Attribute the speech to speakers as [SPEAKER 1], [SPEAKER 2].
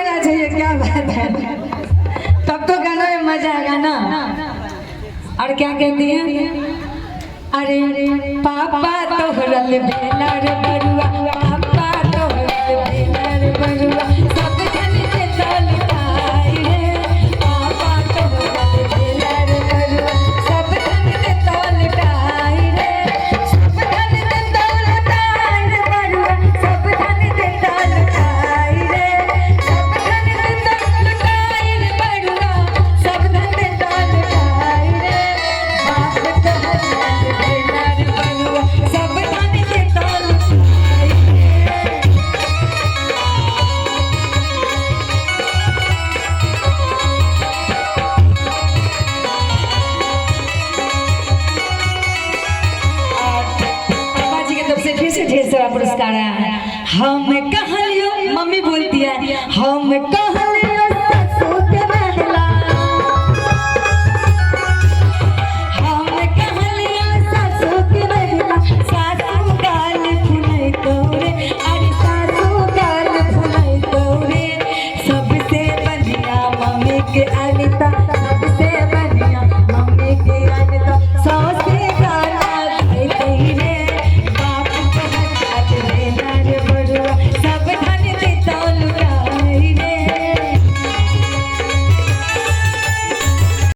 [SPEAKER 1] गाना चाहिए, क्या बात है, तब तो गाना में मजा आएगा ना। और क्या कहती है, अरे पापा तोहरल बेलर बरुआ, पापा तोहरल बेलर बरुआ, सब जन के तलकाई रे, पापा तोहरल बेलर बरुआ, सब जन के तलकाई रे, सब जन के तलकाई रे बरुआ, सब जन के तलकाई रे, सब जन के तलकाई रे बरुआ, सब जन के तलकाई रे, बाप तोहरल बेलर बरुआ, सब जन के तलकाई रे। पापा जी की तरफ से फिर से ढेर सारा पुरस्कार आया है। हम कहलियो, मम्मी बोलती है हम कह